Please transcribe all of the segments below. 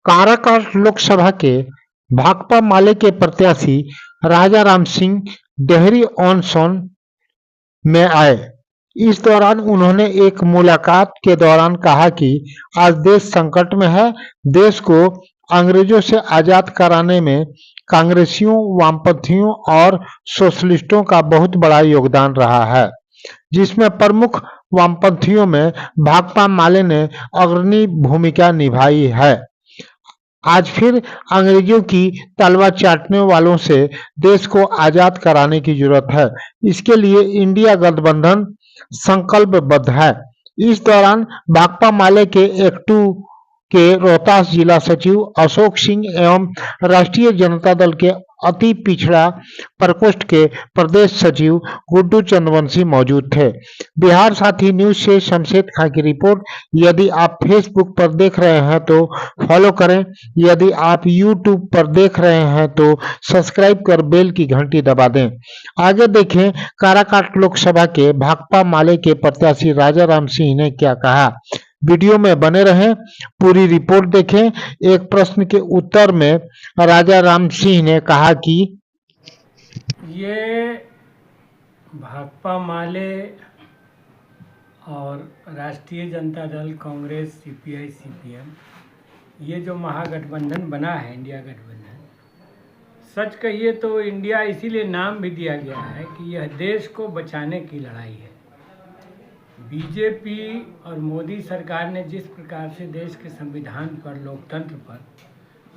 काराकाट लोकसभा के भाकपा माले के प्रत्याशी राजा राम सिंह डेहरी ऑन सोन में आए। इस दौरान उन्होंने एक मुलाकात के दौरान कहा कि आज देश संकट में है। देश को अंग्रेजों से आजाद कराने में कांग्रेसियों, वामपंथियों और सोशलिस्टों का बहुत बड़ा योगदान रहा है, जिसमें प्रमुख वामपंथियों में भाकपा माले ने अग्रणी भूमिका निभाई है। आज फिर अंग्रेजों की तलवार चाटने वालों से देश को आजाद कराने की जरूरत है। इसके लिए इंडिया गठबंधन संकल्पबद्ध है। इस दौरान भाकपा माले के एक्टू के रोहतास जिला सचिव अशोक सिंह एवं राष्ट्रीय जनता दल के अति पिछड़ा प्रकोष्ठ के प्रदेश सचिव गुड्डू चंद्रवंशी मौजूद थे। बिहार साथी न्यूज से शमशेद खां की रिपोर्ट। यदि आप फेसबुक पर देख रहे हैं तो फॉलो करें, यदि आप यूट्यूब पर देख रहे हैं तो सब्सक्राइब कर बेल की घंटी दबा दें। आगे देखें काराकाट लोकसभा के भाकपा माले के प्रत्याशी राजा राम सिंह ने क्या कहा। वीडियो में बने रहें, पूरी रिपोर्ट देखें। एक प्रश्न के उत्तर में राजा राम सिंह ने कहा कि ये भाकपा माले और राष्ट्रीय जनता दल, कांग्रेस, सीपीआई, सीपीएम, ये जो महागठबंधन बना है, इंडिया गठबंधन, सच कहिए तो इंडिया इसीलिए नाम भी दिया गया है कि यह देश को बचाने की लड़ाई है। बीजेपी और मोदी सरकार ने जिस प्रकार से देश के संविधान पर, लोकतंत्र पर,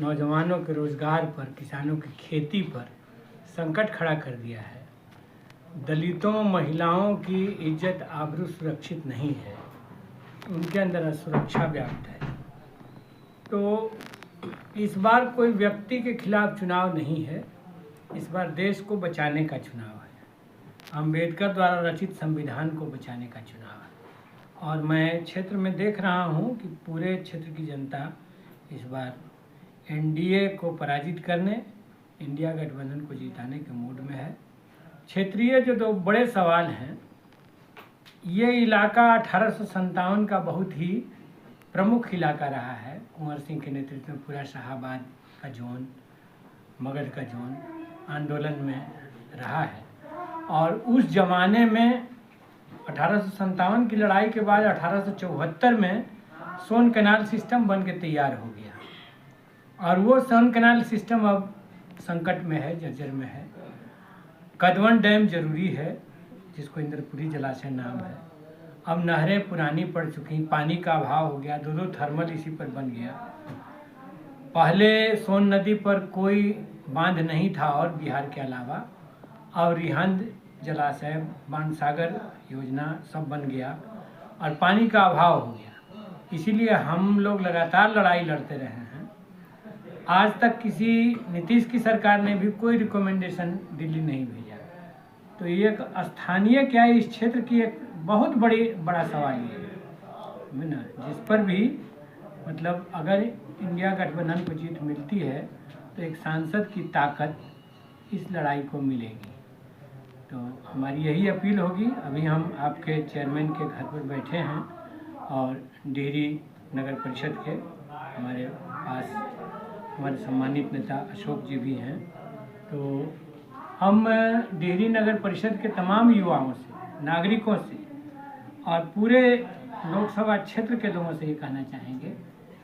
नौजवानों के रोजगार पर, किसानों की खेती पर संकट खड़ा कर दिया है, दलितों, महिलाओं की इज्जत आबरू सुरक्षित नहीं है, उनके अंदर असुरक्षा व्याप्त है। तो इस बार कोई व्यक्ति के खिलाफ चुनाव नहीं है, इस बार देश को बचाने का चुनाव है, अंबेडकर द्वारा रचित संविधान को बचाने का चुनाव है। और मैं क्षेत्र में देख रहा हूँ कि पूरे क्षेत्र की जनता इस बार एनडीए को पराजित करने, इंडिया गठबंधन को जिताने के मूड में है। क्षेत्रीय जो दो बड़े सवाल हैं, ये इलाका 1857 का बहुत ही प्रमुख इलाका रहा है। कुंवर सिंह के नेतृत्व में पूरा शाहाबाद का जोन, मगध का जोन आंदोलन में रहा है। और उस जमाने में 1857 की लड़ाई के बाद 1874 में सोन कैनाल सिस्टम बन के तैयार हो गया और वो सोन कैनाल सिस्टम अब संकट में है, जर्जर में है। कदवन डैम जरूरी है, जिसको इंद्रपुरी जलाशय नाम है। अब नहरें पुरानी पड़ चुकी, पानी का अभाव हो गया, दो थर्मल इसी पर बन गया। पहले सोन नदी पर कोई बांध नहीं था और बिहार के अलावा, और रिहंद जलाशय, बाणसागर योजना सब बन गया और पानी का अभाव हो गया। इसीलिए हम लोग लगातार लड़ाई लड़ते रहे हैं। आज तक किसी नीतीश की सरकार ने भी कोई रिकमेंडेशन दिल्ली नहीं भेजा। तो ये एक स्थानीय क्या है, इस क्षेत्र की एक बहुत बड़ा सवाल ये है ना, जिस पर भी मतलब अगर इंडिया गठबंधन को जीत मिलती है तो एक सांसद की ताकत इस लड़ाई को मिलेगी। तो हमारी यही अपील होगी। अभी हम आपके चेयरमैन के घर पर बैठे हैं और डेहरी नगर परिषद के हमारे पास हमारे सम्मानित नेता अशोक जी भी हैं। तो हम डेहरी नगर परिषद के तमाम युवाओं से, नागरिकों से और पूरे लोकसभा क्षेत्र के लोगों से ये कहना चाहेंगे,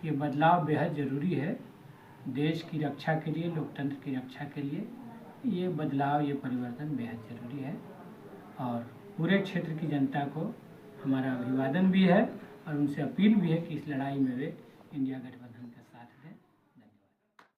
ये बदलाव बेहद ज़रूरी है देश की रक्षा के लिए, लोकतंत्र की रक्षा के लिए। ये बदलाव, ये परिवर्तन बेहद ज़रूरी है और पूरे क्षेत्र की जनता को हमारा अभिवादन भी है और उनसे अपील भी है कि इस लड़ाई में वे इंडिया गठबंधन